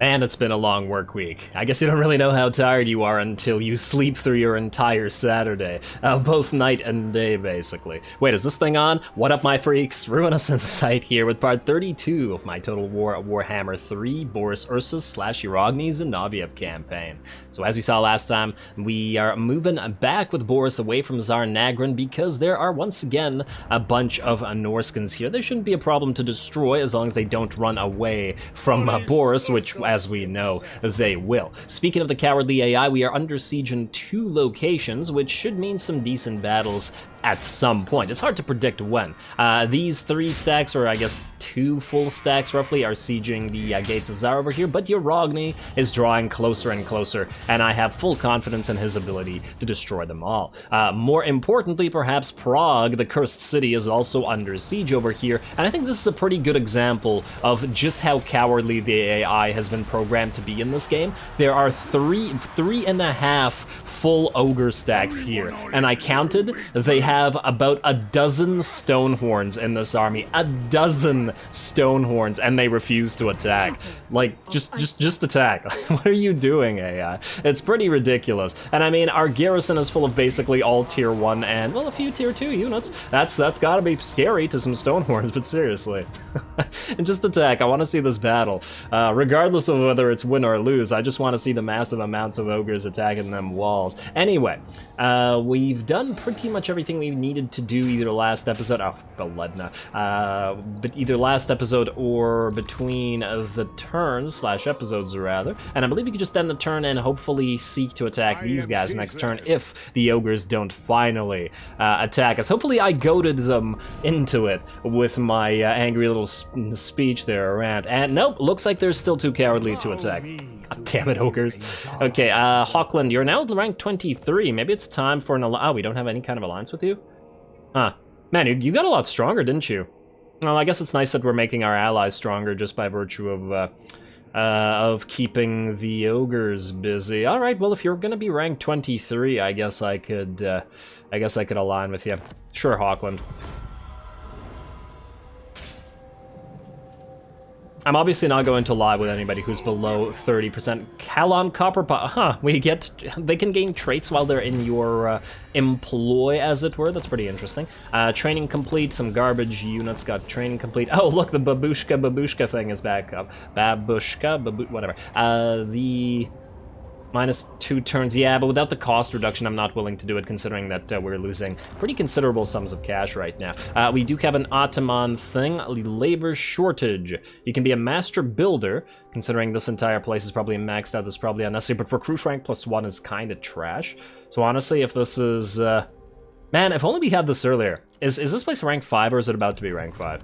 And it's been a long work week. I guess you don't really know how tired you are until you sleep through your entire Saturday. Both night and day, basically. Wait, is this thing on? What up, my freaks? RuinousInsight here with part 32 of my Total Warhammer 3 Boris Ursus / Yarogni Zinoviev campaign. So as we saw last time, we are moving back with Boris away from Tsar Nagrin because there are once again a bunch of Norskins here. They shouldn't be a problem to destroy as long as they don't run away from Boris, which, as we know, they will. Speaking of the cowardly AI, we are under siege in 2 locations, which should mean some decent battles at some point. It's hard to predict when. These 3 stacks, or I guess 2 full stacks roughly, are sieging the gates of Tsar over here, but Yarogni is drawing closer and closer, and I have full confidence in his ability to destroy them all. More importantly, perhaps, Prague, the cursed city, is also under siege over here, and I think this is a pretty good example of just how cowardly the AI has been programmed to be in this game. There are three and a half full ogre stacks here, and I counted, they have about a dozen stone horns in this army. A dozen stone horns, and they refuse to attack. Like, just attack. What are you doing, AI? It's pretty ridiculous. And I mean, our garrison is full of basically all tier 1 and, well, a few tier 2 units. That's gotta be scary to some stone horns, but seriously. And just attack. I want to see this battle. Regardless of whether it's win or lose, I just want to see the massive amounts of ogres attacking them walls. Anyway, we've done pretty much everything we needed to do either last episode, but either last episode or between the turns, / episodes rather, and I believe we could just end the turn and hopefully seek to attack these guys next turn if the ogres don't finally attack us. Hopefully I goaded them into it with my angry little speech there, rant, and nope, looks like they're still too cowardly to attack. God damn it, ogres. Okay, Hawkland, you're now ranked 23. Maybe it's time for an alliance. Oh, we don't have any kind of alliance with you? Huh. Man, you got a lot stronger, didn't you? Well, I guess it's nice that we're making our allies stronger just by virtue of keeping the ogres busy. All right, well, if you're gonna be ranked 23, I guess I could align with you. Sure, Hawkland. I'm obviously not going to lie with anybody who's below 30%. Calon Copper Pot, they can gain traits while they're in your employ, as it were. That's pretty interesting. Training complete, some garbage units got training complete. Oh, look, the babushka thing is back up. Whatever. The -2 turns, yeah, but without the cost reduction, I'm not willing to do it, considering that we're losing pretty considerable sums of cash right now. We do have an Ottoman thing, labor shortage. You can be a master builder, considering this entire place is probably maxed out, this is probably unnecessary, but recruit rank +1 is kind of trash. So honestly, if this is, man, if only we had this earlier. Is this place rank 5, or is it about to be rank 5?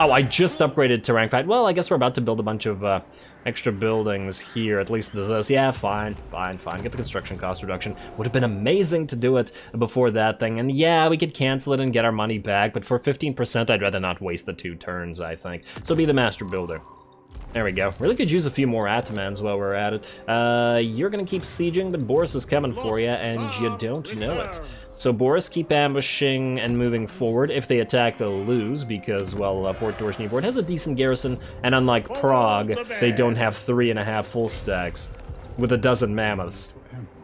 Oh, I just upgraded to rank 5. Well, I guess we're about to build a bunch of extra buildings here, at least this. Yeah, fine. Get the construction cost reduction. Would have been amazing to do it before that thing. And yeah, we could cancel it and get our money back, but for 15%, I'd rather not waste the 2 turns, I think. So be the master builder. There we go. Really could use a few more Atamans while we're at it. You're gonna keep sieging, but Boris is coming for you, and you don't know it. So Boris, keep ambushing and moving forward. If they attack, they'll lose, because, well, Fort Dorshny has a decent garrison, and unlike Prague, they don't have 3.5 full stacks, with a dozen mammoths.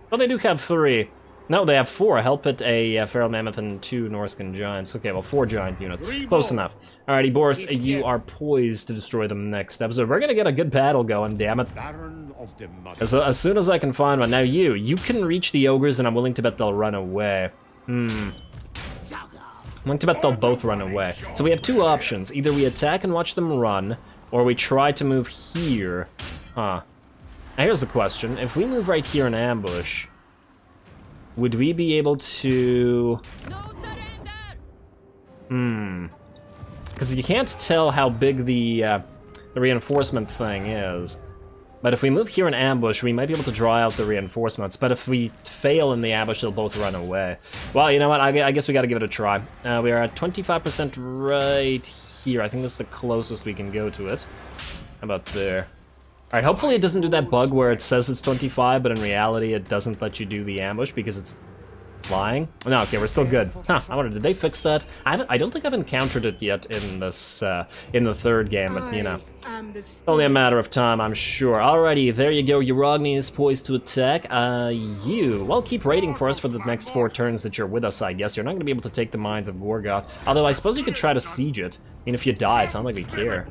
Well, they do have 3. No, they have 4. Helpet, a feral mammoth, and 2 Norscan giants. Okay, well, 4 giant units. Close enough. Alrighty, Boris, you are poised to destroy them next episode. We're gonna get a good battle going, damn it. As soon as I can find one. Now you can reach the ogres, and I'm willing to bet they'll run away. I'm willing to bet they'll both run away. So we have 2 options. Either we attack and watch them run, or we try to move here. Huh. Now here's the question. If we move right here and ambush, would we be able to... Because you can't tell how big the reinforcement thing is. But if we move here and ambush, we might be able to draw out the reinforcements. But if we fail in the ambush, they'll both run away. Well, you know what? I guess we gotta give it a try. We are at 25% right here. I think that's the closest we can go to it. How about there? Alright, hopefully it doesn't do that bug where it says it's 25, but in reality it doesn't let you do the ambush because it's Lying? No, okay, we're still good. Huh, I wonder, did they fix that? I don't think I've encountered it yet in this, in the third game, but, you know. It's only a matter of time, I'm sure. Alrighty, there you go. Yarogni is poised to attack. Well, keep raiding for us for the next 4 turns that you're with us, I guess. You're not going to be able to take the mines of Gorgoth. Although, I suppose you could try to siege it. I mean, if you die, it's not like we care.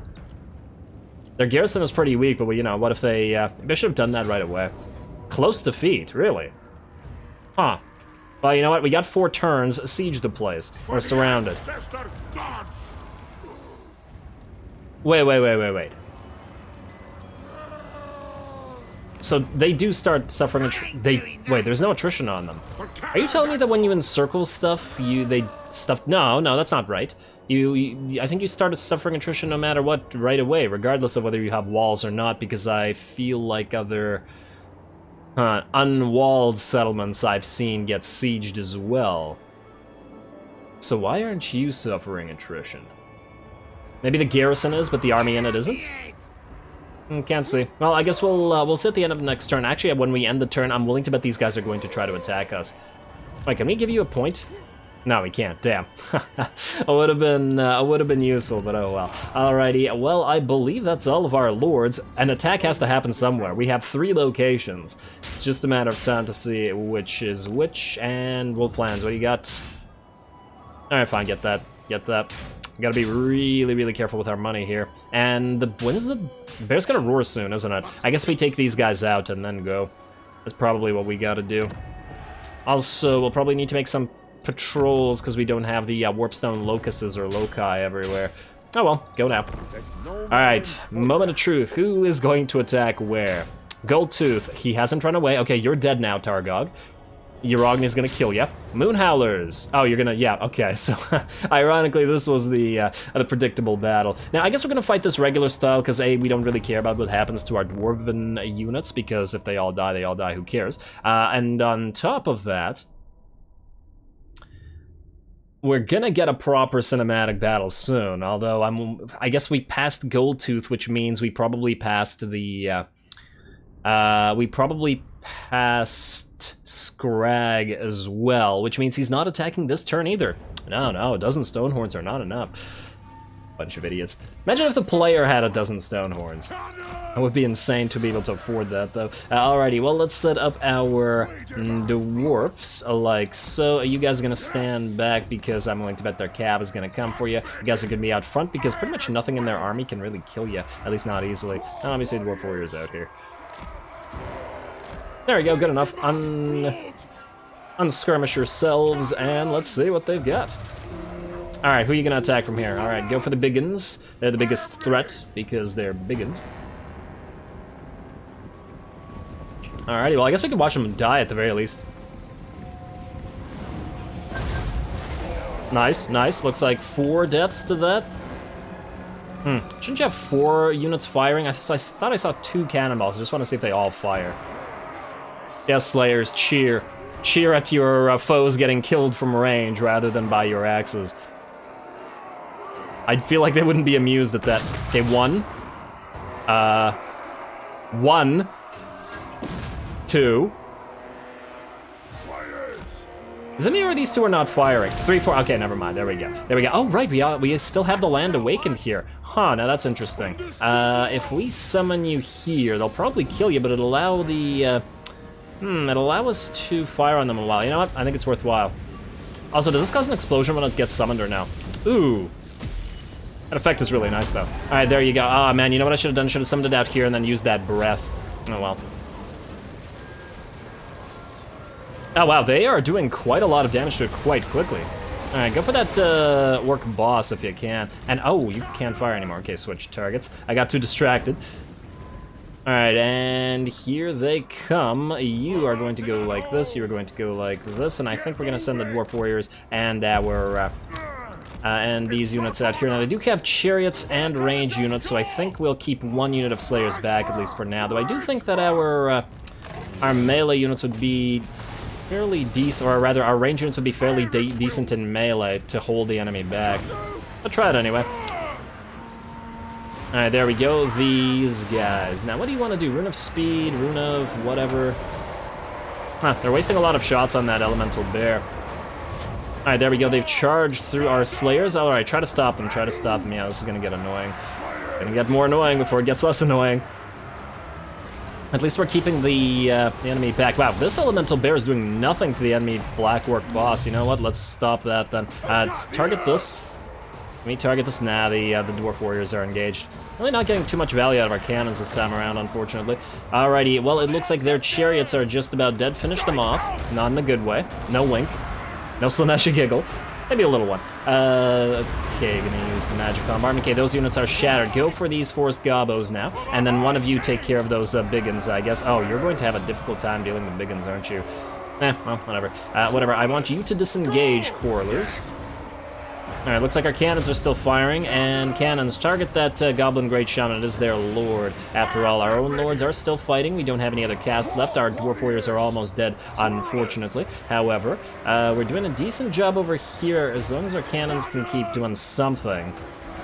Their garrison is pretty weak, but, you know, what if they... they should have done that right away. Close defeat, really? Huh. Well, you know what? We got 4 turns. Siege the place. We're surrounded. Wait. So they do start suffering wait, there's no attrition on them. Are you telling me that when you encircle stuff, No, that's not right. I think you started suffering attrition no matter what right away, regardless of whether you have walls or not, because I feel like other unwalled settlements I've seen get sieged as well. So why aren't you suffering attrition? Maybe the garrison is, but the army in it isn't? Can't see. Well, I guess we'll sit at the end of the next turn. Actually, when we end the turn, I'm willing to bet these guys are going to try to attack us. Wait, can we give you a point? No, we can't. Damn. It would have been useful, but oh well. Alrighty. Well, I believe that's all of our lords. An attack has to happen somewhere. We have 3 locations. It's just a matter of time to see which is which. And Wolflands, what do you got? Alright, fine. Get that. Get that. We gotta be really careful with our money here. And when is the bear's gonna roar soon, isn't it? I guess we take these guys out and then go. That's probably what we gotta do. Also, we'll probably need to make some patrols because we don't have the warpstone locuses or loci everywhere. Oh well, go now. Alright, moment of truth. Who is going to attack where? Goldtooth, he hasn't run away. Okay, you're dead now, Targog. Yarogni's gonna kill ya. Moonhowlers. Oh, you're gonna... Yeah, okay, so... ironically, this was the predictable battle. Now, I guess we're gonna fight this regular style, because A, we don't really care about what happens to our dwarven units, because if they all die, who cares? And on top of that... we're gonna get a proper cinematic battle soon, although I guess we passed Goldtooth, which means we probably passed the... we probably passed Scrag as well, which means he's not attacking this turn either. No, a dozen Stonehorns are not enough. Bunch of idiots. Imagine if the player had a dozen Stonehorns. It would be insane to be able to afford that, though. Alrighty, well, let's set up our dwarfs like so. You guys are gonna stand back because I'm willing to bet their cab is gonna come for you. You guys are gonna be out front because pretty much nothing in their army can really kill you, at least not easily. And obviously, dwarf warriors out here. There we go, good enough. Unskirmish yourselves, and let's see what they've got. Alright, who are you gonna attack from here? Alright, go for the biggins. They're the biggest threat, because they're biggins. Alrighty, well, I guess we could watch them die at the very least. Nice. Looks like 4 deaths to that. Shouldn't you have 4 units firing? I thought I saw 2 cannonballs. I just want to see if they all fire. Yes, Slayers, cheer. Cheer at your foes getting killed from range rather than by your axes. I feel like they wouldn't be amused at that. Okay, 1. 1. 2. Does it mean where these 2 are not firing? 3, 4. Okay, never mind. There we go. Oh, right. We still have the Land Awakened here. Huh, now that's interesting. If we summon you here, they'll probably kill you, but it'll allow the... it'll allow us to fire on them a while. You know what? I think it's worthwhile. Also, does this cause an explosion when it gets summoned or no? Ooh. That effect is really nice, though. Alright, there you go. Ah, man, you know what I should have done? Should have summoned it out here and then used that breath. Oh, well. Oh, wow, they are doing quite a lot of damage to it quite quickly. Alright, go for that orc boss if you can. And, oh, you can't fire anymore. Okay, switch targets. I got too distracted. Alright, and here they come. You are going to go like this, you are going to go like this, and I think we're going to send the Dwarf Warriors and our, and these units out here. Now, they do have chariots and range units, so I think we'll keep 1 unit of Slayers back, at least for now. Though I do think that our melee units would be fairly decent, or rather, our range units would be fairly decent in melee to hold the enemy back. I'll try it anyway. Alright, there we go, these guys. Now, what do you want to do? Rune of Speed, Rune of whatever? Huh, they're wasting a lot of shots on that elemental bear. Alright, there we go. They've charged through our slayers. Alright, try to stop them. Try to stop them. Yeah, this is gonna get annoying. Gonna get more annoying before it gets less annoying. At least we're keeping the enemy back. Wow, this elemental bear is doing nothing to the enemy black orc boss. You know what? Let's stop that then. Target this. Can we target this? Nah, the dwarf warriors are engaged. Really not getting too much value out of our cannons this time around, unfortunately. Alrighty, well, it looks like their chariots are just about dead. Finish them off. Not in a good way. No wink. No Slanesha giggle. Maybe a little one. Okay, gonna use the magic bombardment. Okay, those units are shattered. Go for these forced gobos now. And then one of you take care of those biggins, I guess. Oh, you're going to have a difficult time dealing with biggins, aren't you? Well, whatever. Whatever. I want you to disengage, Quarrelers. Alright, looks like our cannons are still firing, and cannons target that Goblin Great Shaman. It is their lord. After all, our own lords are still fighting. We don't have any other casts left. Our dwarf warriors are almost dead, unfortunately. However, we're doing a decent job over here, as long as our cannons can keep doing something.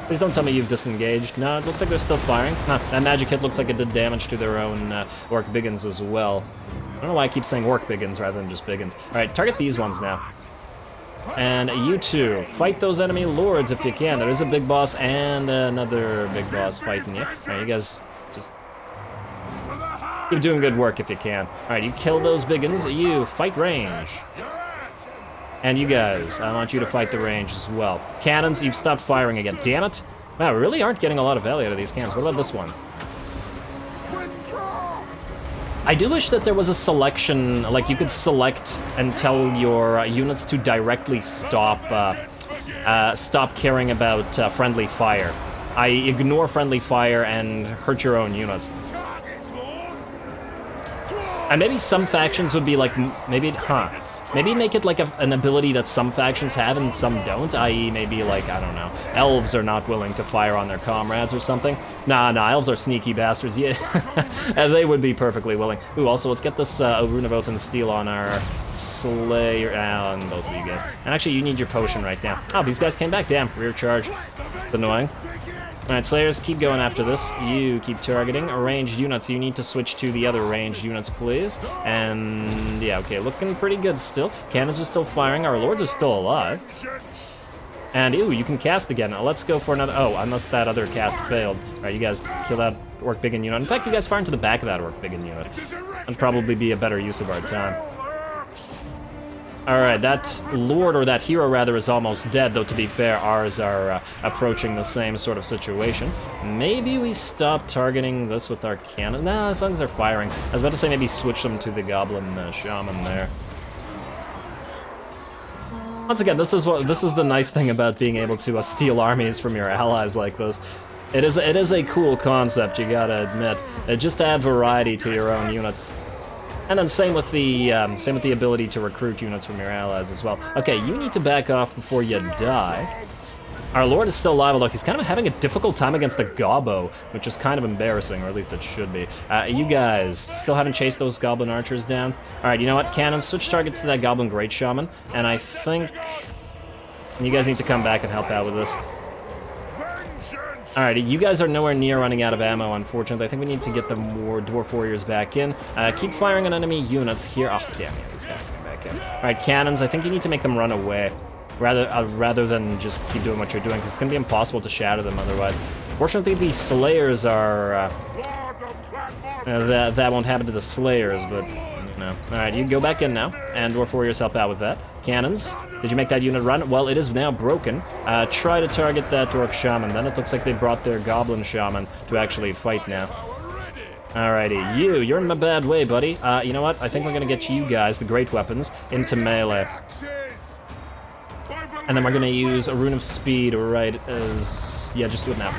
Please don't tell me you've disengaged. No, it looks like they're still firing. Huh, that magic hit looks like it did damage to their own orc biggins as well. I don't know why I keep saying orc biggins rather than just biggins. Alright, target these ones now. And you two, fight those enemy lords if you can. There is a big boss and another big boss fighting you. Alright, you guys just keep doing good work if you can. Alright, you kill those biggins. You fight range. And you guys, I want you to fight the range as well. Cannons, you've stopped firing again. Damn it. Wow, we really aren't getting a lot of value out of these cannons. What about this one? I do wish that there was a selection, like you could select and tell your units to directly stop caring about friendly fire. I ignore friendly fire and hurt your own units. And maybe some factions would be like, maybe make it like an ability that some factions have and some don't, i.e. maybe like, I don't know, elves are not willing to fire on their comrades or something. Nah, elves are sneaky bastards, yeah. They would be perfectly willing. Ooh, also, let's get this Rune of Oath and Steel on our Slayer, on both of you guys. And actually, you need your potion right now. Oh, these guys came back, damn, rear charge. It's annoying. Alright, Slayers, keep going after this. You keep targeting. Ranged units, you need to switch to the other ranged units, please. And, yeah, okay, looking pretty good still. Cannons are still firing. Our lords are still alive. And, ooh, you can cast again. Now, let's go for another... Oh, unless that other cast failed. Alright, you guys kill that orc biggin unit. In fact, you guys fire into the back of that orc biggin unit. That'd probably be a better use of our time. Alright, that lord, or that hero rather, is almost dead, though to be fair, ours are approaching the same sort of situation. Maybe we stop targeting this with our cannon? Nah, as long as they're firing. I was about to say maybe switch them to the Goblin Shaman there. Once again, this is the nice thing about being able to steal armies from your allies like this. It is a cool concept, you gotta admit. Just to add variety to your own units. And then same with the ability to recruit units from your allies as well. Okay, you need to back off before you die. Our lord is still alive, although he's kind of having a difficult time against the Gobbo, which is kind of embarrassing, or at least it should be. You guys still haven't chased those Goblin Archers down? Alright, you know what? Cannons, switch targets to that Goblin Great Shaman, and I think you guys need to come back and help out with this. Alright, you guys are nowhere near running out of ammo, unfortunately. I think we need to get the more Dwarf Warriors back in. Keep firing on enemy units here. Oh, damn, these guys are back in. Alright, cannons, I think you need to make them run away. Rather than just keep doing what you're doing, because it's going to be impossible to shatter them otherwise. Fortunately, the Slayers are... that won't happen to the Slayers, but... No. Alright, you go back in now, and Dwarf Warriors help out with that. Cannons, did you make that unit run? Well, it is now broken. Try to target that Orc Shaman. Then it looks like they brought their Goblin Shaman to actually fight now. Alrighty, you're in a bad way, buddy. You know what? I think we're gonna get you guys, the Great Weapons, into melee. And then we're gonna use a Rune of Speed right as... Yeah, just do it now.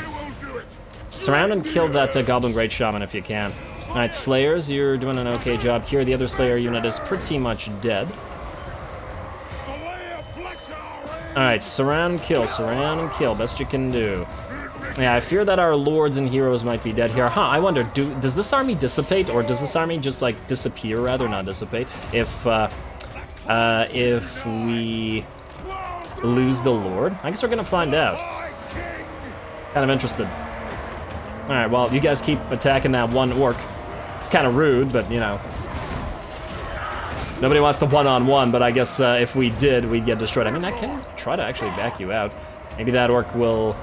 Surround and kill that Goblin Great Shaman if you can. Alright, Slayers, you're doing an okay job here. The other Slayer unit is pretty much dead. Alright, surround and kill, best you can do. Yeah, I fear that our lords and heroes might be dead here. Huh, I wonder, does this army dissipate, or does this army just, like, disappear, rather, not dissipate, if we lose the lord? I guess we're gonna find out. Kind of interested. Alright, well, you guys keep attacking that one orc. It's kind of rude, but, you know. Nobody wants the one-on-one, but I guess if we did, we'd get destroyed. I mean, I can try to actually back you out. Maybe that orc will...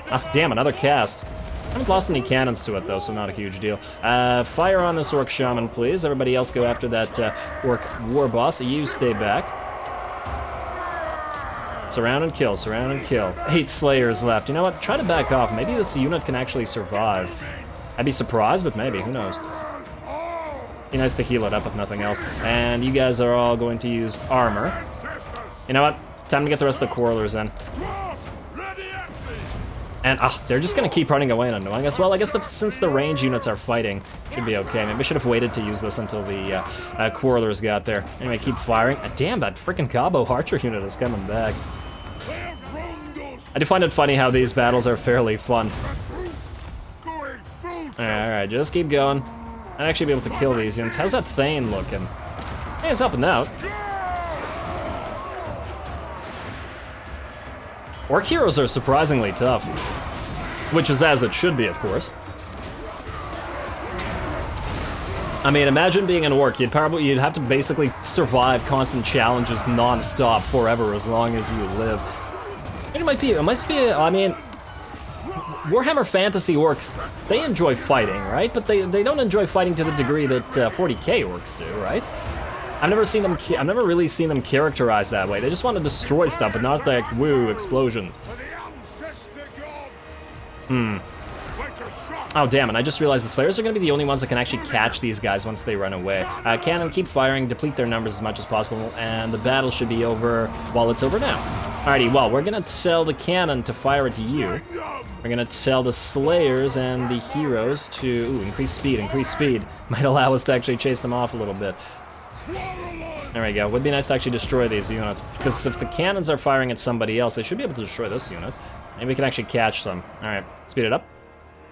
Ah, damn, another cast. I haven't lost any cannons to it, though, so not a huge deal. Fire on this orc shaman, please. Everybody else go after that orc war boss. You stay back. Surround and kill, surround and kill. 8 slayers left. You know what? Try to back off. Maybe this unit can actually survive. I'd be surprised, but maybe. Who knows? Be nice to heal it up if nothing else. And you guys are all going to use armor. You know what? Time to get the rest of the quarrelers in. And, they're just gonna keep running away and annoying us. Well, I guess since the range units are fighting, should be okay. Maybe I should have waited to use this until the quarrelers got there. Anyway, keep firing. Damn, that freaking Cabo archer unit is coming back. I do find it funny how these battles are fairly fun. Alright, just keep going. I'd actually be able to kill these units. How's that Thane looking? Hey, he's helping out. Orc heroes are surprisingly tough. Which is as it should be, of course. I mean, imagine being an orc. You'd have to basically survive constant challenges non-stop forever as long as you live. It might be, I mean, Warhammer Fantasy orcs, they enjoy fighting, right? But they don't enjoy fighting to the degree that 40k orcs do, right? I've never really seen them characterized that way. They just want to destroy stuff, but not like, woo, explosions. Oh, damn, and I just realized the Slayers are going to be the only ones that can actually catch these guys once they run away. Cannon, keep firing, deplete their numbers as much as possible, and the battle should be over, well, it's over now. Alrighty, well, we're going to tell the cannon to fire it to you. We're going to tell the Slayers and the heroes to, increase speed, increase speed. Might allow us to actually chase them off a little bit. There we go. Would be nice to actually destroy these units, because if the cannons are firing at somebody else, they should be able to destroy this unit. Maybe we can actually catch them. Alright, speed it up.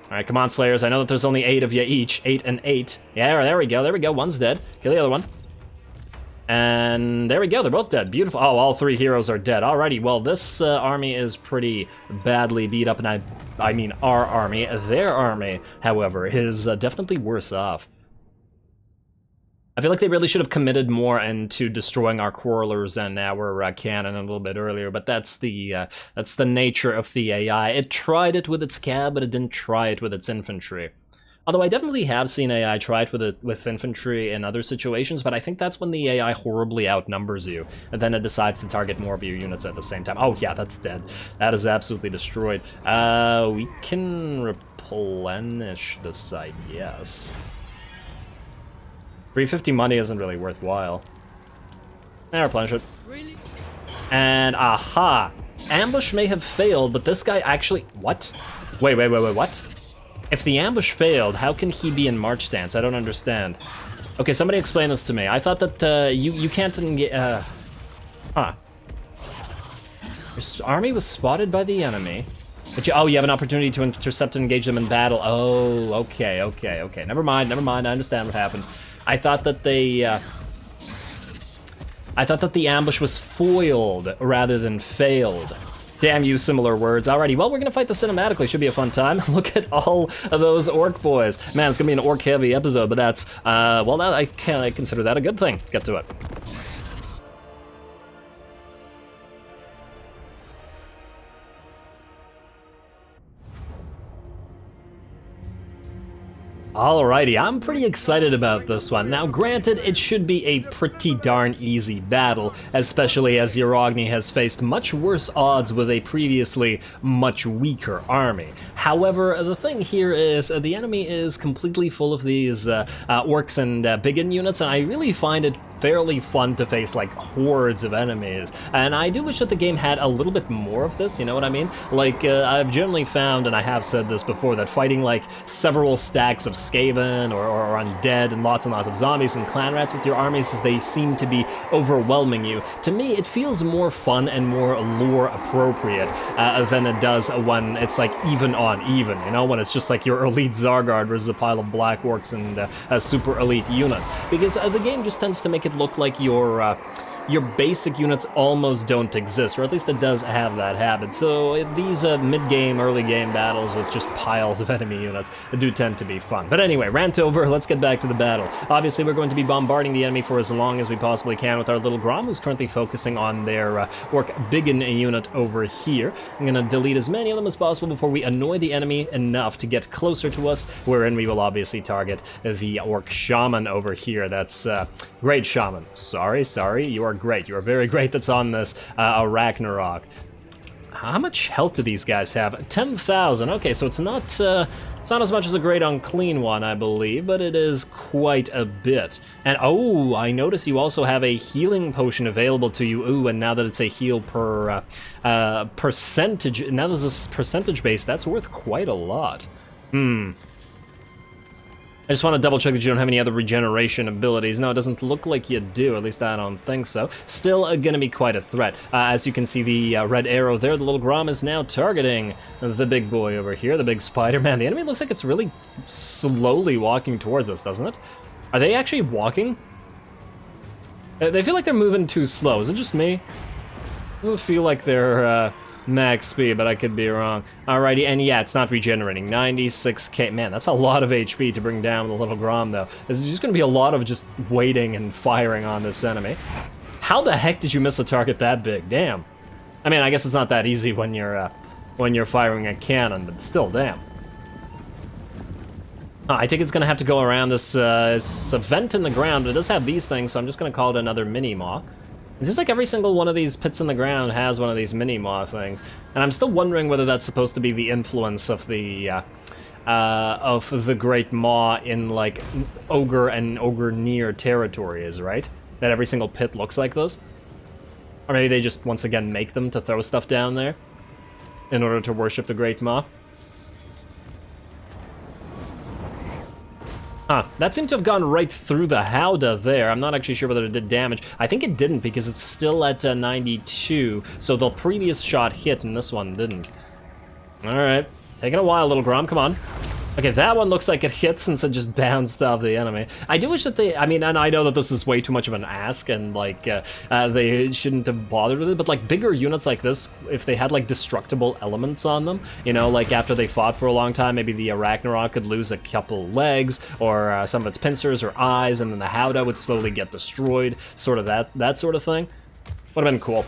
Alright, come on, Slayers. I know that there's only 8 of you each. 8 and 8. Yeah, there we go. There we go. One's dead. Kill the other one. And there we go. They're both dead. Beautiful. Oh, all 3 heroes are dead. Alrighty. Well, this army is pretty badly beat up, and I mean our army. Their army, however, is definitely worse off. I feel like they really should have committed more into destroying our quarrelers and our cannon a little bit earlier, but that's the nature of the AI. It tried it with its cab, but it didn't try it with its infantry. Although I definitely have seen AI try it with infantry in other situations, but I think that's when the AI horribly outnumbers you, and then it decides to target more of your units at the same time. Oh yeah, that's dead. That is absolutely destroyed. We can replenish the site, yes. 350 money isn't really worthwhile. Replenish it. Really? And aha! Ambush may have failed, but this guy actually... What? Wait, what? If the ambush failed, how can he be in march stance? I don't understand. Okay, somebody explain this to me. I thought that you can't engage... Huh. Your army was spotted by the enemy. But you have an opportunity to intercept and engage them in battle. Oh, okay. Never mind, I understand what happened. I thought that the ambush was foiled rather than failed. Damn you, similar words. Alrighty, well, we're gonna fight this cinematically. Should be a fun time. Look at all of those orc boys. Man, it's gonna be an orc-heavy episode, but that's, well, I consider that a good thing. Let's get to it. Alrighty, I'm pretty excited about this one. Now granted, it should be a pretty darn easy battle, especially as Yarogni has faced much worse odds with a previously much weaker army. However, the thing here is the enemy is completely full of these orcs and biggin units, and I really find it fairly fun to face like hordes of enemies, and I do wish that the game had a little bit more of this, you know what I mean? Like, I've generally found, and I have said this before, that fighting like several stacks of Skaven or undead and lots of zombies and clan rats with your armies, as they seem to be overwhelming you, to me it feels more fun and more lore appropriate than it does when it's like even on even, you know, when it's just like your elite Zargard versus a pile of black orcs and super elite units, because the game just tends to make it look like you're your basic units almost don't exist, or at least it does have that habit. So these mid-game, early-game battles with just piles of enemy units do tend to be fun. But anyway, rant over, let's get back to the battle. Obviously, we're going to be bombarding the enemy for as long as we possibly can with our little Grom, who's currently focusing on their Orc Biggin unit over here. I'm going to delete as many of them as possible before we annoy the enemy enough to get closer to us, wherein we will obviously target the Orc Shaman over here. That's great Shaman. Sorry, you are great. You are very great that's on this Ragnarok. How much health do these guys have? 10,000. Okay, so it's not as much as a great unclean one, I believe, but it is quite a bit. And oh, I notice you also have a healing potion available to you. Ooh, and now that it's a heal per percentage, now that this is percentage based, that's worth quite a lot. I just want to double check that you don't have any other regeneration abilities. No, it doesn't look like you do, at least I don't think so. Still gonna be quite a threat. As you can see, the red arrow there, the little Grom is now targeting the big boy over here, the big spider. Man, the enemy looks like it's really slowly walking towards us, doesn't it? Are they actually walking? They feel like they're moving too slow. Is it just me? Doesn't feel like they're max speed, but I could be wrong. Alrighty, and yeah, it's not regenerating. 96k. Man, that's a lot of HP to bring down with a little Grom, though. There's just going to be a lot of just waiting and firing on this enemy. How the heck did you miss a target that big? Damn. I mean, I guess it's not that easy when you're firing a cannon, but still, damn. I think it's going to have to go around this vent in the ground, but it does have these things, so I'm just going to call it another mini-maw. It seems like every single one of these pits in the ground has one of these mini-maw things, and I'm still wondering whether that's supposed to be the influence of the Great Maw in, like, Ogre and Ogre-near territories, right? That every single pit looks like this? Or maybe they just, once again, make them to throw stuff down there in order to worship the Great Maw? Huh, that seemed to have gone right through the Howdah there. I'm not actually sure whether it did damage. I think it didn't because it's still at 92, so the previous shot hit and this one didn't. Alright, taking a while, little Grom, come on. Okay, that one looks like it hit since it just bounced off the enemy. I do wish that they, I mean, and I know that this is way too much of an ask and, like, they shouldn't have bothered with it, but, like, bigger units like this, if they had, like, destructible elements on them, you know, like, after they fought for a long time, maybe the Ragnarok could lose a couple legs, or some of its pincers or eyes, and then the Howdah would slowly get destroyed, sort of that sort of thing. Would have been cool.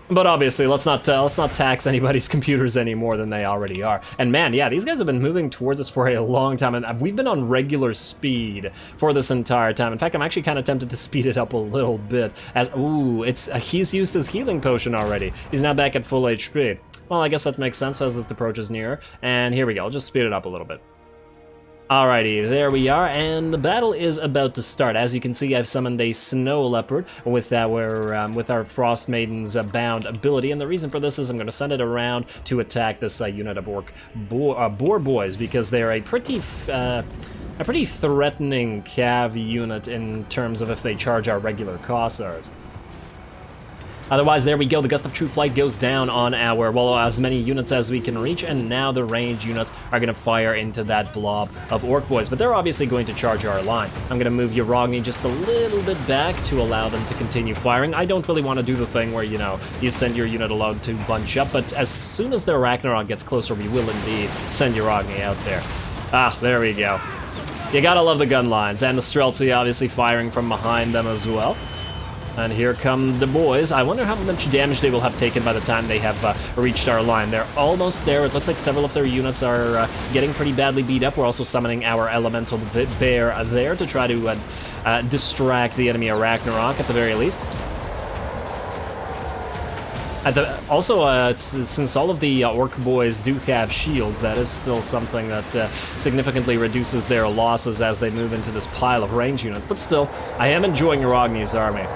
But obviously, let's not tax anybody's computers any more than they already are. And man, yeah, these guys have been moving towards us for a long time, and we've been on regular speed for this entire time. In fact, I'm actually kind of tempted to speed it up a little bit. As ooh, he's used his healing potion already. He's now back at full HP. Well, I guess that makes sense as this approach is nearer. And here we go. I'll just speed it up a little bit. Alrighty, there we are, and the battle is about to start. As you can see, I've summoned a Snow Leopard with our Frost Maiden's bound ability, and the reason for this is I'm going to send it around to attack this unit of Orc Boar Boys, because they're a pretty threatening cav unit in terms of if they charge our regular Cossars. Otherwise, there we go. The Gust of True Flight goes down on our, well, as many units as we can reach, and now the ranged units are going to fire into that blob of Orc Boys, but they're obviously going to charge our line. I'm going to move Yarogni just a little bit back to allow them to continue firing. I don't really want to do the thing where, you know, you send your unit alone to bunch up, but as soon as their Ragnarok gets closer, we will indeed send Yarogni out there. Ah, there we go. You gotta love the gun lines, and the Streltsy obviously firing from behind them as well. And here come the boys. I wonder how much damage they will have taken by the time they have reached our line. They're almost there. It looks like several of their units are getting pretty badly beat up. We're also summoning our Elemental Bear there to try to distract the enemy Ragnarok at the very least. Since all of the Orc Boys do have shields, that is still something that significantly reduces their losses as they move into this pile of range units. But still, I am enjoying Yarogni's army.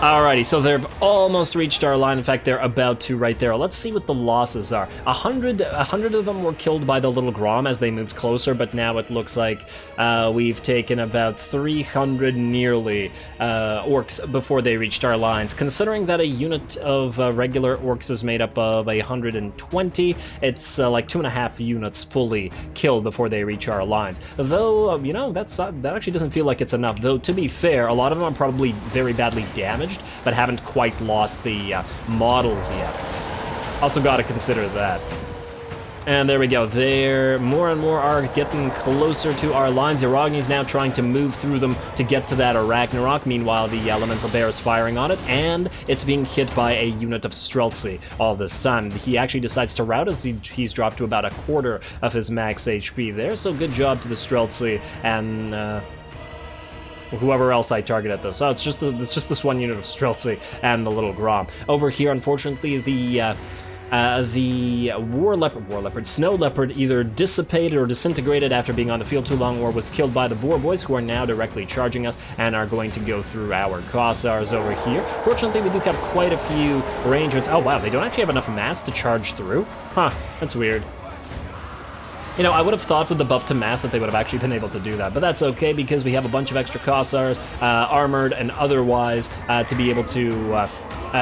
Alrighty, so they've almost reached our line. In fact, they're about to right there. Let's see what the losses are. 100 of them were killed by the little Grom as they moved closer, but now it looks like we've taken about 300 nearly orcs before they reached our lines. Considering that a unit of regular orcs is made up of 120, it's like 2.5 units fully killed before they reach our lines. Though, you know, that actually doesn't feel like it's enough. Though, to be fair, a lot of them are probably very badly damaged, but haven't quite lost the models yet. Also got to consider that. And there we go. There, more and more are getting closer to our lines. Yarogni is now trying to move through them to get to that Ragnarok. Meanwhile, the Elemental Bear is firing on it, and it's being hit by a unit of Streltsy all this time. He actually decides to rout as he's dropped to about a quarter of his max HP there, so good job to the Streltsy and whoever else I target at this. Oh, it's just this one unit of Streltsy and the little Grom. Over here, unfortunately, the Snow Leopard either dissipated or disintegrated after being on the field too long, or was killed by the Boar Boys, who are now directly charging us and are going to go through our Kossars over here. Fortunately, we do have quite a few Rangers. Oh wow, they don't actually have enough mass to charge through? Huh, that's weird. You know, I would have thought with the buff to mass that they would have actually been able to do that, but that's okay because we have a bunch of extra Kossars, armored and otherwise, to be able to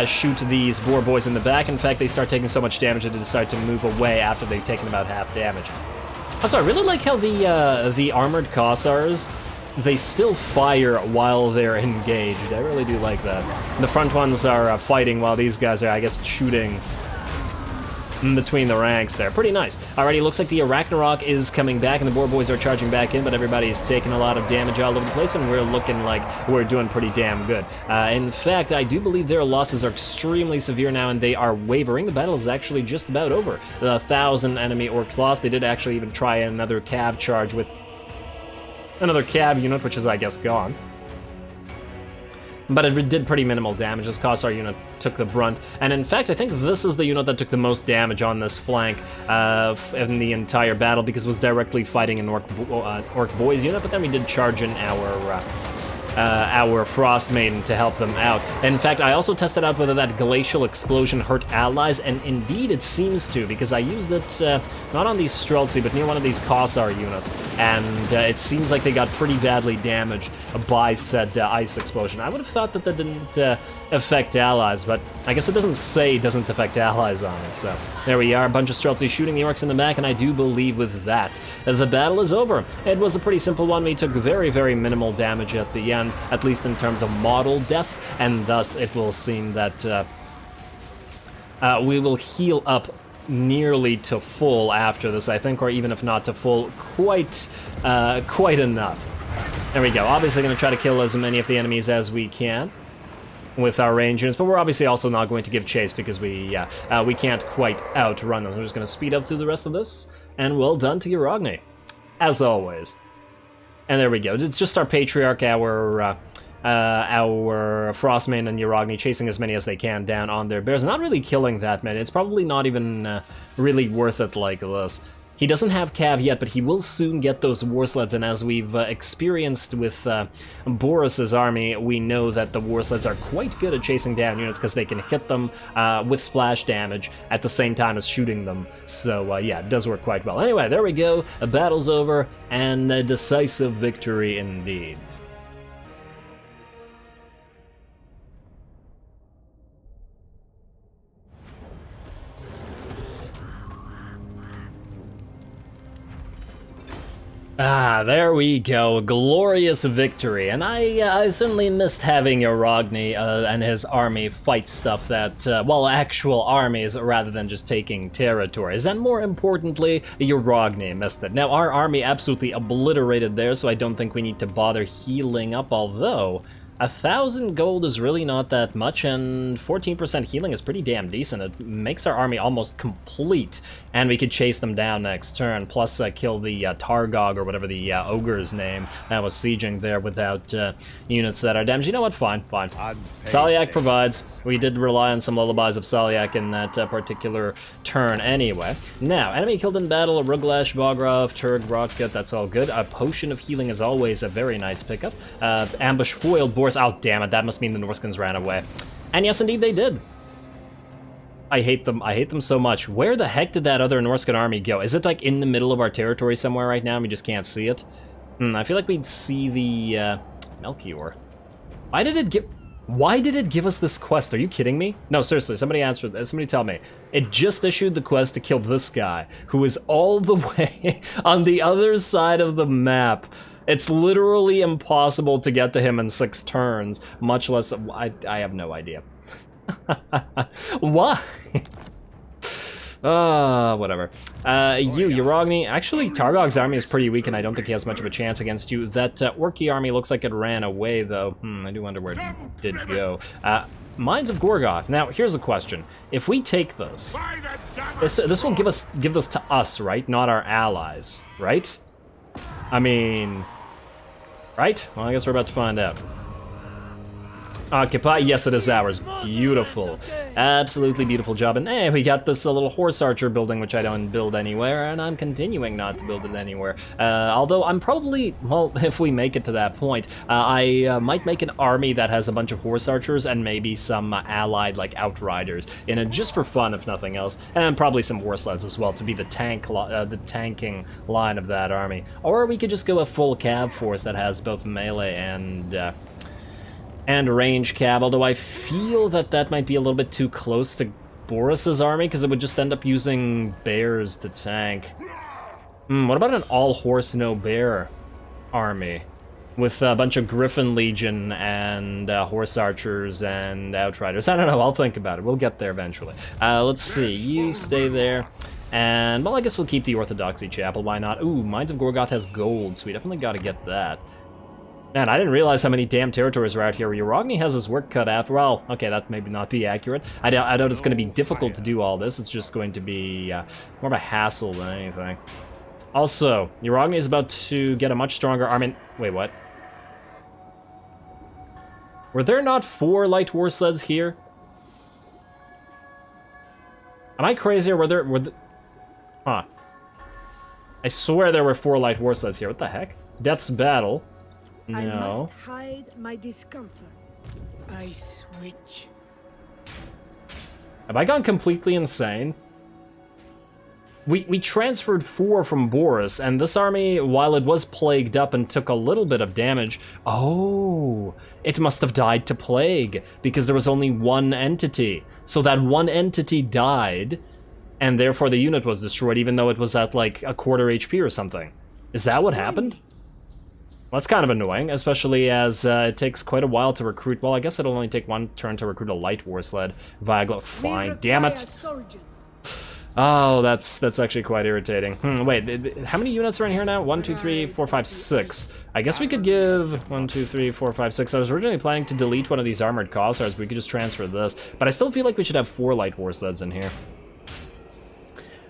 shoot these Boar Boys in the back. In fact, they start taking so much damage that they decide to move away after they've taken about half damage. Also, I really like how the armored Kossars, they still fire while they're engaged. I really do like that. The front ones are fighting while these guys are, I guess, shooting in between the ranks there. Pretty nice. Alrighty, looks like the Ragnarok is coming back and the Boar Boys are charging back in, but everybody's taking a lot of damage all over the place and we're looking like we're doing pretty damn good. In fact, I do believe their losses are extremely severe now and they are wavering. The battle is actually just about over. The 1,000 enemy orcs lost. They did actually even try another cav charge with another cav unit, which is, I guess, gone. But it did pretty minimal damage. This Kossar unit took the brunt. And in fact, I think this is the unit that took the most damage on this flank in the entire battle, because it was directly fighting an Orc Boys unit, but then we did charge in our Frost Maiden to help them out. In fact, I also tested out whether that Glacial Explosion hurt allies, and indeed it seems to, because I used it not on these Streltsy, but near one of these Kossar units, and it seems like they got pretty badly damaged by said Ice Explosion. I would have thought that didn't affect allies, but I guess it doesn't say it doesn't affect allies on it, so there we are, a bunch of Streltsy shooting the Orcs in the back, and I do believe with that, the battle is over. It was a pretty simple one. We took very, very minimal damage at the end, at least in terms of model death, and thus it will seem that we will heal up nearly to full after this, I think, or even if not to full, quite enough. There we go. Obviously going to try to kill as many of the enemies as we can with our range units, but we're obviously also not going to give chase because we can't quite outrun them. We're just going to speed up through the rest of this, and well done to Yarogni, as always. And there we go. It's just our Patriarch, our Frostmane and Yarogni chasing as many as they can down on their bears. Not really killing that many. It's probably not even really worth it like this. He doesn't have cav yet, but he will soon get those war sleds, and as we've experienced with Boris's army, we know that the war sleds are quite good at chasing down units because they can hit them with splash damage at the same time as shooting them. So yeah, it does work quite well. Anyway, there we go. The battle's over, and a decisive victory indeed. Ah, there we go, a glorious victory, and I certainly missed having Yarogni and his army fight stuff that, well, actual armies rather than just taking territories, and more importantly, Yarogni missed it. Now, our army absolutely obliterated there, so I don't think we need to bother healing up, although 1,000 gold is really not that much, and 14% healing is pretty damn decent. It makes our army almost complete, and we could chase them down next turn, plus kill the Targog, or whatever the ogre's name that was sieging there without units that are damaged. You know what? Fine. Salyak provides. We did rely on some lullabies of Salyak in that particular turn anyway. Now, enemy killed in battle, Ruglash, Bogrov, Turg, Rocket, that's all good. A potion of healing is always a very nice pickup. Ambush foiled, Boris Norse. Oh, damn it. That must mean the Norskins ran away. And yes, indeed, they did. I hate them. I hate them so much. Where the heck did that other Norscan army go? Is it, like, in the middle of our territory somewhere right now and we just can't see it? I feel like we'd see the, Melchior. Why did it give us this quest? Are you kidding me? No, seriously, somebody answer this. Somebody tell me. It just issued the quest to kill this guy, who is all the way on the other side of the map. It's literally impossible to get to him in 6 turns, much less... I have no idea. Why? Whatever. Yarogni. Actually, Targog's army is pretty weak, and I don't think he has much of a chance against you. That Orky army looks like it ran away, though. I do wonder where it did go. Mines of Gorgoth. Now, here's a question. If we take this, this will give this to us, right? Not our allies, right? I mean, right? Well, I guess we're about to find out. Occupy, yes, it is ours. Beautiful. Absolutely beautiful job. And hey, we got this little horse archer building, which I don't build anywhere, and I'm continuing not to build it anywhere. Although I'm probably, well, if we make it to that point, I might make an army that has a bunch of horse archers and maybe some allied, like, outriders in it, just for fun, if nothing else. And probably some horse sleds as well to be the tanking line of that army. Or we could just go a full cav force that has both melee and range cab, although I feel that might be a little bit too close to Boris's army, because it would just end up using bears to tank. What about an all-horse, no-bear army? With a bunch of Griffin Legion and horse archers and outriders. I don't know, I'll think about it. We'll get there eventually. Let's see, you stay there. And, well, I guess we'll keep the Orthodoxy Chapel, why not? Ooh, Mines of Gorgoth has gold, so we definitely gotta get that. Man, I didn't realize how many damn territories are out here. Yarogni has his work cut out. Well, okay, that may not be accurate. I doubt it's going to be difficult to do all this. It's just going to be more of a hassle than anything. Also, Yarogni is about to get a much stronger army. Wait, what? Were there not 4 light war sleds here? Am I crazy, or were there... Huh. I swear there were 4 light war sleds here. What the heck? Death's Battle. No. I must hide my discomfort. I switch. Have I gone completely insane? We transferred 4 from Boris, and this army, while it was plagued up and took a little bit of damage... Oh, it must have died to plague, because there was only 1 entity. So that 1 entity died, and therefore the unit was destroyed, even though it was at, like, a quarter HP or something. Is that what happened? Well, that's kind of annoying, especially as it takes quite a while to recruit. Well, I guess it'll only take 1 turn to recruit a light war sled. Viaglo, fine, damn it! Oh, that's actually quite irritating. Wait, how many units are in here now? 1, 2, 3, 4, 5, 6. I guess we could give 1, 2, 3, 4, 5, 6. I was originally planning to delete one of these armored Cossars, but we could just transfer this. But I still feel like we should have 4 light war sleds in here,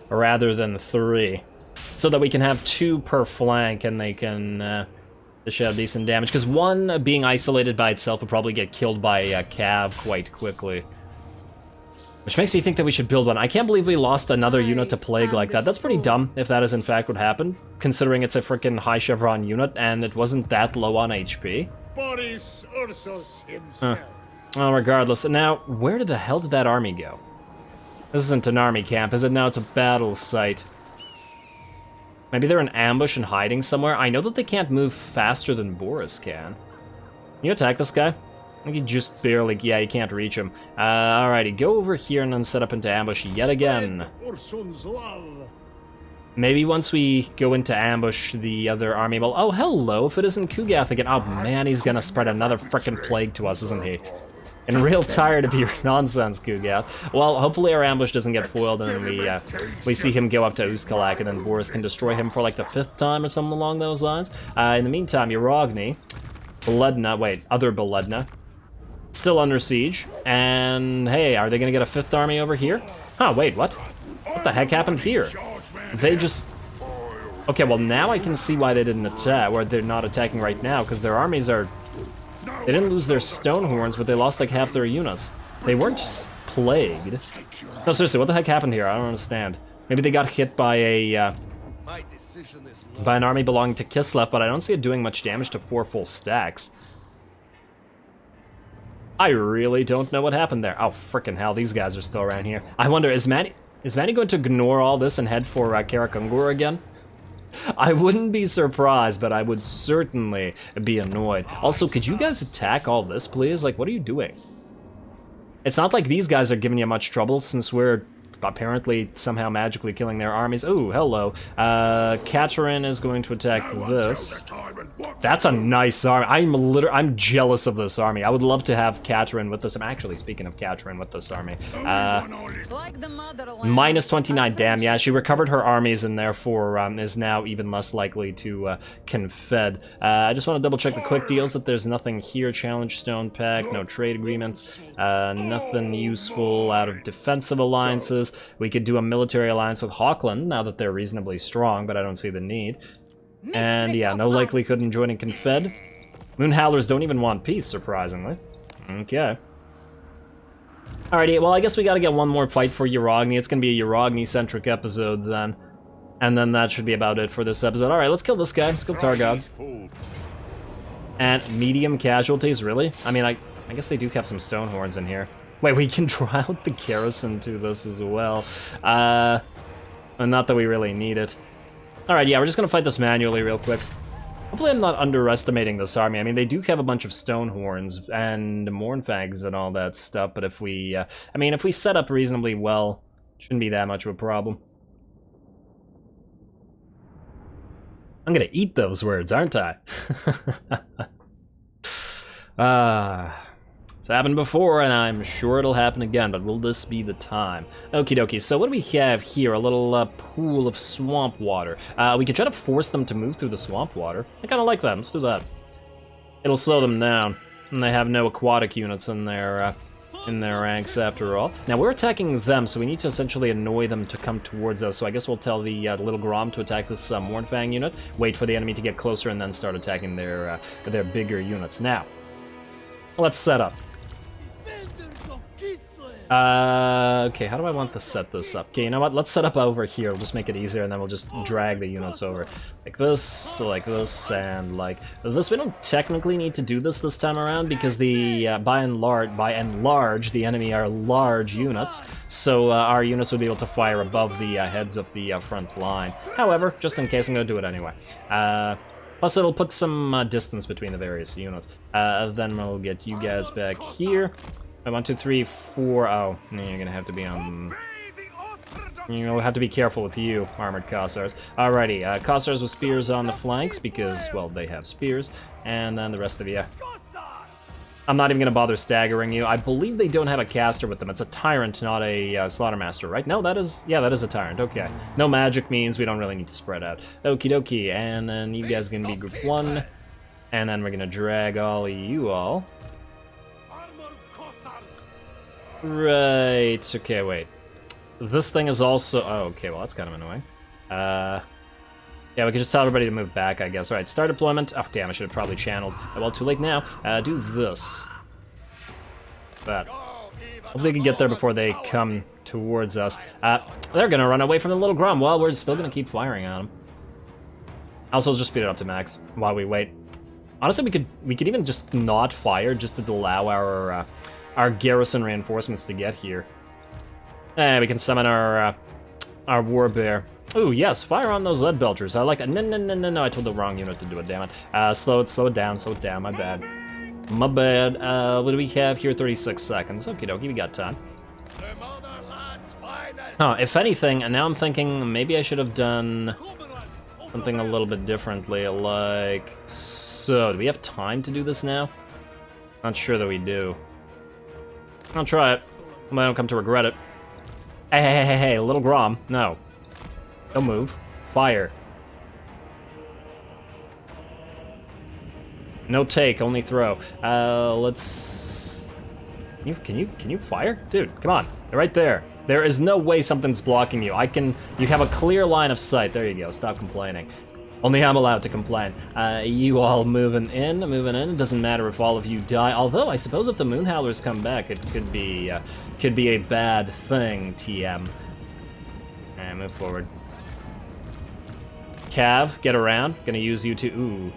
rather than 3, so that we can have 2 per flank, and they can dish out decent damage. Because 1 being isolated by itself would probably get killed by a cav quite quickly. Which makes me think that we should build one. I can't believe we lost another unit to plague like that. That's pretty dumb, if that is in fact what happened, considering it's a freaking high chevron unit, and it wasn't that low on HP. Boris Ursus himself. Well, regardless. Now, where the hell did that army go? This isn't an army camp, is it? Now it's a battle site. Maybe they're in ambush and hiding somewhere? I know that they can't move faster than Boris can. Can you attack this guy? I think he just barely... Yeah, you can't reach him. Alrighty, go over here and then set up into ambush yet again. Maybe once we go into ambush, the other army will... Oh, hello, if it isn't Kugath again. Oh, man, he's gonna spread another frickin' plague to us, isn't he? And real tired of your nonsense, Kugath. Well, hopefully our ambush doesn't get foiled, and then we see him go up to Uzkalak, and then Boris can destroy him for like the 5th time or something along those lines. In the meantime, Yarogni, Beledna, wait, other Beledna, still under siege, and hey, are they gonna get a 5th army over here? Huh, wait, what? What the heck happened here? They just... Okay, well now I can see why they didn't attack, or they're not attacking right now, because their armies are... They didn't lose their stone horns, but they lost like half their units. They weren't plagued. No, seriously, what the heck happened here? I don't understand. Maybe they got hit by a by an army belonging to Kislev, but I don't see it doing much damage to 4 full stacks. I really don't know what happened there. Oh, frickin' hell, these guys are still around here. I wonder, is Manny going to ignore all this and head for Karakungur again? I wouldn't be surprised, but I would certainly be annoyed. Also, could you guys attack all this, please? Like, what are you doing? It's not like these guys are giving you much trouble since we're apparently somehow magically killing their armies. Oh, hello. Katerin is going to attack this. That's a nice army. I'm jealous of this army. I would love to have Katerin with this. I'm actually speaking of Katerin with this army. Minus 29, damn, yeah, she recovered her armies and therefore is now even less likely to confed. I just want to double check the quick deals that there's nothing here. Challenge Stone Pact, no trade agreements, nothing useful out of defensive alliances. We could do a military alliance with Hawkland now that they're reasonably strong, but I don't see the need. And yeah, no likelihood in joining Confed. Moonhowlers don't even want peace, surprisingly. Okay. Alrighty, well I guess we gotta get one more fight for Yarogni. It's gonna be a Yarogni-centric episode then. And then that should be about it for this episode. Alright, let's kill this guy. Let's kill Targod. And medium casualties, really? I mean, I guess they do have some stone horns in here. Wait, we can draw out the garrison to this as well. Not that we really need it. Alright, yeah, we're just gonna fight this manually real quick. Hopefully I'm not underestimating this army. I mean, they do have a bunch of stone horns and Mournfangs and all that stuff, but if we, I mean, if we set up reasonably well, it shouldn't be that much of a problem. I'm gonna eat those words, aren't I? It's happened before, and I'm sure it'll happen again, but will this be the time? Okie dokie, so what do we have here? A little pool of swamp water. We could try to force them to move through the swamp water. I kind of like that. Let's do that. It'll slow them down, and they have no aquatic units in their ranks after all. Now, we're attacking them, so we need to essentially annoy them to come towards us, so I guess we'll tell the little Grom to attack this Mournfang unit, wait for the enemy to get closer, and then start attacking their bigger units. Now, let's set up. Okay, how do I want to set this up? Okay, you know what? Let's set up over here. We'll just make it easier, and then we'll just drag the units over. Like this, and like this. We don't technically need to do this time around, because the, by and large, the enemy are large units, so our units will be able to fire above the heads of the front line. However, just in case, I'm going to do it anyway. Plus, it'll put some distance between the various units. Then we'll get you guys back here. 1, 2, 3, 4. Oh, you're gonna have to be on. You'll have to be careful with you, armored Kossars. Alrighty, Kossars with spears on the flanks because, well, they have spears, and then the rest of you. I'm not even gonna bother staggering you. I believe they don't have a caster with them. It's a tyrant, not a slaughtermaster, right? No, that is a tyrant. Okay. No magic means we don't really need to spread out. Okie dokie, and then you guys are gonna be group 1, and then we're gonna drag all of you all. Right, okay, wait. This thing is also... Oh, okay, well, that's kind of annoying. Yeah, we could just tell everybody to move back, I guess. Alright, start deployment. Oh, damn, I should have probably channeled. Well, too late now. Do this. That. Hopefully we can get there before they come towards us. They're gonna run away from the little Grom. Well, we're still gonna keep firing on them. Also, just speed it up to max while we wait. Honestly, we could even just not fire, just to allow our garrison reinforcements to get here. And we can summon our warbear. Ooh, yes, fire on those lead belchers. I like that. No, I told the wrong unit to do it, damn it. Slow it down, my bad. My bad. What do we have here? 36 seconds. Okie dokie, we got time. Huh, if anything, and now I'm thinking maybe I should have done something a little bit differently, like so. Do we have time to do this now? Not sure that we do. I'll try it. I don't come to regret it. Hey, little Grom. No. Don't move. Fire. No take, only throw. Let's... Can you fire? Dude, come on. They're right there. There is no way something's blocking you. You have a clear line of sight. There you go. Stop complaining. Only I'm allowed to complain. You all moving in. It doesn't matter if all of you die. Although, I suppose if the Moonhowlers come back, it could be a bad thing, TM. Alright, move forward. Cav, get around. Gonna use you to... Ooh.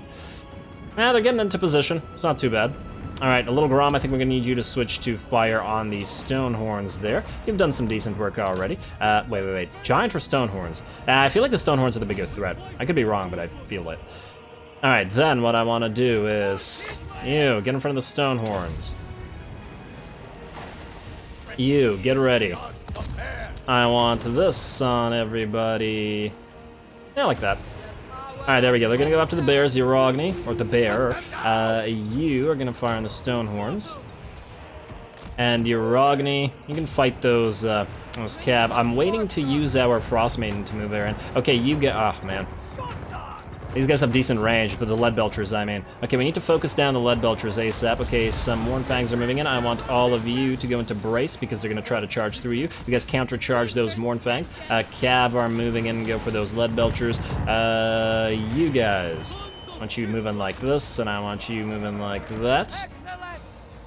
They're getting into position. It's not too bad. Alright, a little Grom, I think we're going to need you to switch to fire on the stone horns there. You've done some decent work already. Wait. Giant or stone horns? I feel like the stone horns are the bigger threat. I could be wrong, but I feel it. Alright, then what I want to do is... You, get in front of the stone horns. You, get ready. I want this on everybody. Yeah, like that. Alright, there we go. They're gonna go after the bears, Yarogni, or the bear. You are gonna fire on the stone horns. And Yarogni, you can fight those cab. I'm waiting to use our Frost Maiden to move there in. Okay, you get... Oh, man. These guys have decent range, but the Lead Belchers, I mean. Okay, we need to focus down the Lead Belchers ASAP. Okay, some Mournfangs are moving in. I want all of you to go into brace because they're going to try to charge through you. You guys countercharge those Mournfangs. Cav are moving in and go for those Lead Belchers. You guys, I want you moving like this, and I want you moving like that.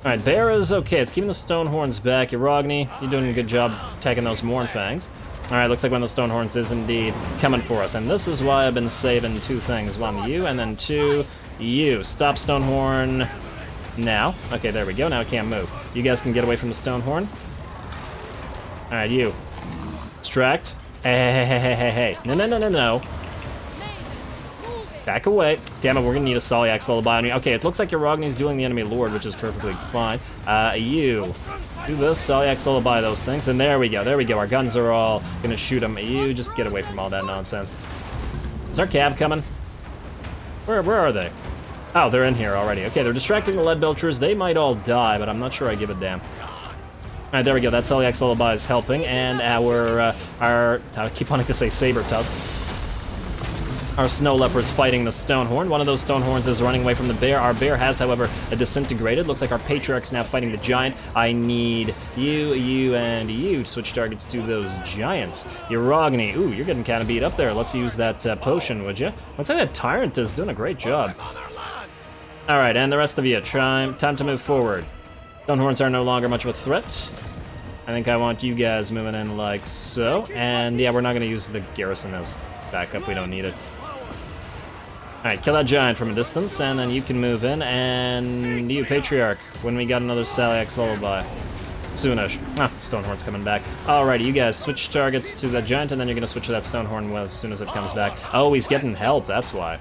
Alright, Bear is okay. It's keeping the Stone Horns back. Yarogni, you're doing a good job attacking those Mournfangs. Alright, looks like one of the Stone Horns is indeed coming for us. And this is why I've been saving two things. One, you, and then two, you. Stop Stone Horn now. Okay, there we go. Now it can't move. You guys can get away from the Stone Horn. Alright, you. Distract. Hey. No. Back away. Damn it, we're gonna need a Solyax Lullaby on you. Okay, it looks like Yarogni's doing the enemy lord, which is perfectly fine. You. Do this, Solyax Lullaby those things, and there we go. Our guns are all gonna shoot them. You just get away from all that nonsense. Is our cab coming? Where are they? Oh, they're in here already. Okay, they're distracting the Lead Belchers. They might all die, but I'm not sure I give a damn. Alright, there we go. That Solyax Lullaby is helping, and our I keep wanting to say Saber Tusk. Our Snow Leopard's fighting the Stonehorn. One of those Stonehorns is running away from the bear. Our bear has, however, disintegrated. Looks like our Patriarch's now fighting the giant. I need you, and you to switch targets to those giants. Yarogni, ooh, you're getting kind of beat up there. Let's use that potion, would you? Looks like that Tyrant is doing a great job. Alright, and the rest of you, time to move forward. Stonehorns are no longer much of a threat. I think I want you guys moving in like so. And yeah, we're not going to use the garrison as backup. We don't need it. Alright, kill that giant from a distance, and then you can move in, and you, Patriarch, when we got another Solyax Lullaby. Soonish. Ah, Stonehorn's coming back. Alrighty, you guys switch targets to that giant, and then you're gonna switch to that Stonehorn as soon as it comes back. Oh, he's getting help, that's why.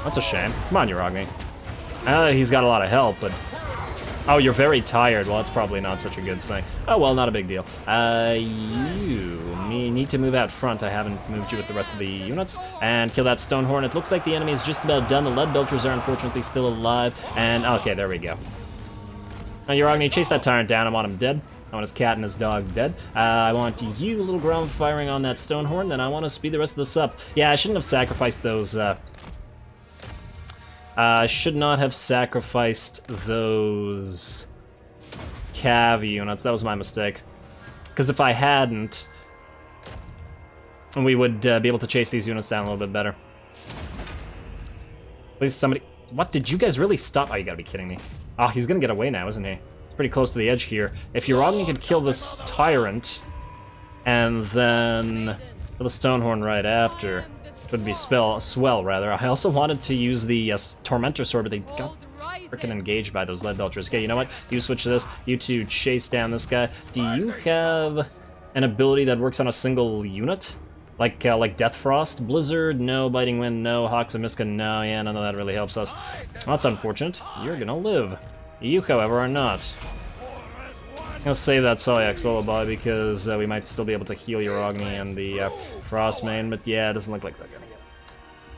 That's a shame. Come on, Yarogni. He's got a lot of help, but... Oh, you're very tired. Well, that's probably not such a good thing. Oh, well, not a big deal. You need to move out front. I haven't moved you with the rest of the units. And kill that Stonehorn. It looks like the enemy is just about done. The Lead Belchers are unfortunately still alive. And, okay, there we go. Now, Yarogni, chase that Tyrant down. I want him dead. I want his cat and his dog dead. I want you, little ground, firing on that Stonehorn. Then I want to speed the rest of this up. Yeah, I shouldn't have sacrificed those... I should not have sacrificed those cav units. That was my mistake. Because if I hadn't, we would be able to chase these units down a little bit better. Please, somebody... What? Did you guys really stop? Oh, you gotta be kidding me. Oh, he's gonna get away now, isn't he? He's pretty close to the edge here. If Yarogni could kill this Tyrant, and then kill the Stonehorn right after... would be swell, rather. I also wanted to use the Tormentor Sword, but they got freaking engaged by those Lead Belchers. Okay, you know what? You switch to this. You two chase down this guy. Do you have an ability that works on a single unit? Like Death Frost? Blizzard? No. Biting Wind? No. Hawks of Miska? No. Yeah, none of that really helps us. Well, that's unfortunate. You're gonna live. You, however, are not. I'm gonna save that Solyax Lullaby because we might still be able to heal Yarogni and the Frostmane, but yeah, it doesn't look like they're gonna get it.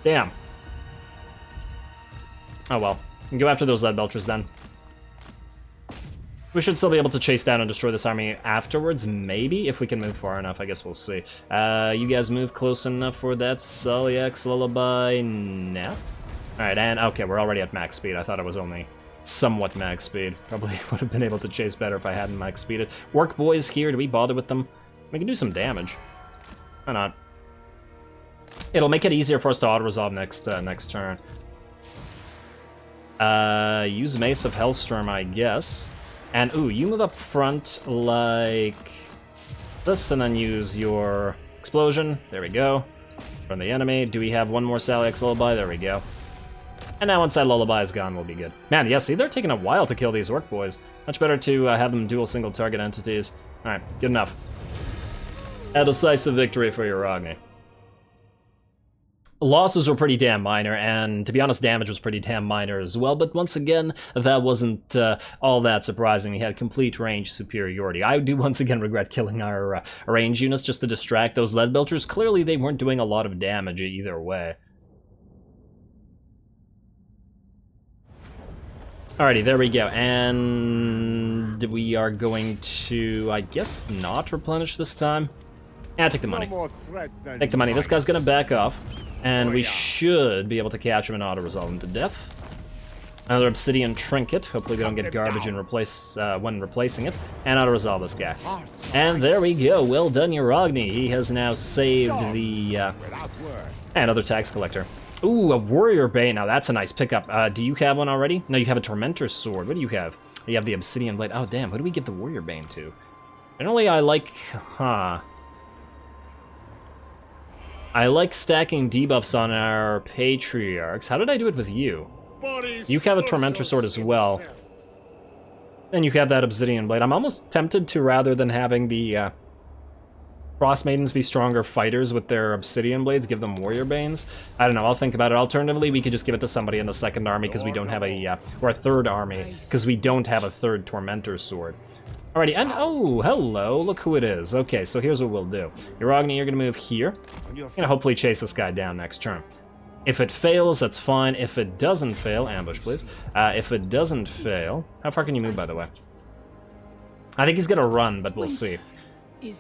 Damn. Oh well. We can go after those Lead Belchers then. We should still be able to chase down and destroy this army afterwards, maybe, if we can move far enough. I guess we'll see. You guys move close enough for that Solyax Lullaby now? Alright, and okay, we're already at max speed. I thought it was only somewhat max speed. Probably would have been able to chase better if I hadn't max speeded. Work boys here, do we bother with them? We can do some damage. Why not? It'll make it easier for us to auto-resolve next turn. Use Mace of Hellstorm, I guess. And, ooh, you move up front like this, and then use your Explosion. There we go. From the enemy. Do we have one more Solyax Lullaby? There we go. And now once that lullaby is gone, we'll be good. Man, yeah, see, they're taking a while to kill these orc boys. Much better to have them dual single target entities. Alright, good enough. A decisive victory for Yarogni. Losses were pretty damn minor, and to be honest, damage was pretty damn minor as well, but once again, that wasn't all that surprising. We had complete range superiority. I do once again regret killing our range units just to distract those lead belchers. Clearly, they weren't doing a lot of damage either way. Alrighty, there we go, and we are going to, I guess, not replenish this time. Yeah, take the money. Take the money. This guy's gonna back off. And we should be able to catch him and auto-resolve him to death. Another obsidian trinket. Hopefully we don't get garbage and when replacing it. And auto-resolve this guy. And there we go. Well done, Yarogni. He has now saved the... another tax collector. Ooh, a warrior bane. Now that's a nice pickup. Do you have one already? No, you have a tormentor sword. What do you have? You have the obsidian blade. Oh, damn. Who do we give the warrior bane to? Generally, I like... I like stacking debuffs on our patriarchs. How did I do it with you? You have a tormentor sword as well. And you have that obsidian blade. I'm almost tempted to, rather than having the frost maidens be stronger fighters with their obsidian blades, give them warrior banes. I don't know, I'll think about it. Alternatively, we could just give it to somebody in the second army because we don't have a, or a third army, because we don't have a third tormentor sword. Alrighty, and oh, hello, look who it is. Okay, so here's what we'll do. Yarogni, you're gonna move here. You're gonna hopefully chase this guy down next turn. If it fails, that's fine. If it doesn't fail, ambush please. If it doesn't fail, how far can you move, by the way? I think he's gonna run, but we'll see.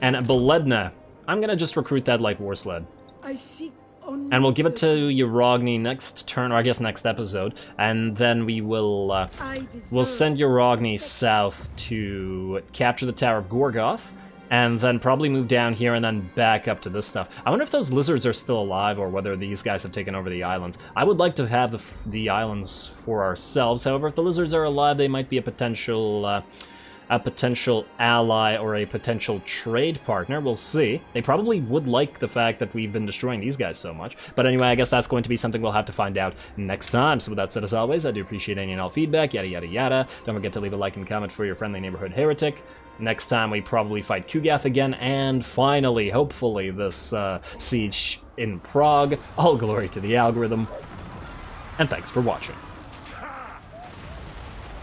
And Beledna, I'm gonna just recruit that light war sled. I seek and we'll give it to Yarogni next turn, or I guess next episode, and then we will we'll send Yarogni south to capture the Tower of Gorgoth, and then probably move down here and then back up to this stuff. I wonder if those lizards are still alive, or whether these guys have taken over the islands. I would like to have the islands for ourselves. However, if the lizards are alive, they might be a potential ally or a potential trade partner. We'll see. They probably would like the fact that we've been destroying these guys so much. But anyway, I guess that's going to be something we'll have to find out next time. So with that said, as always, I do appreciate any and all feedback, yada yada yada. Don't forget to leave a like and comment for your friendly neighborhood heretic. Next time we probably fight Kugath again, and finally, hopefully, this siege in Prague. All glory to the algorithm. And thanks for watching.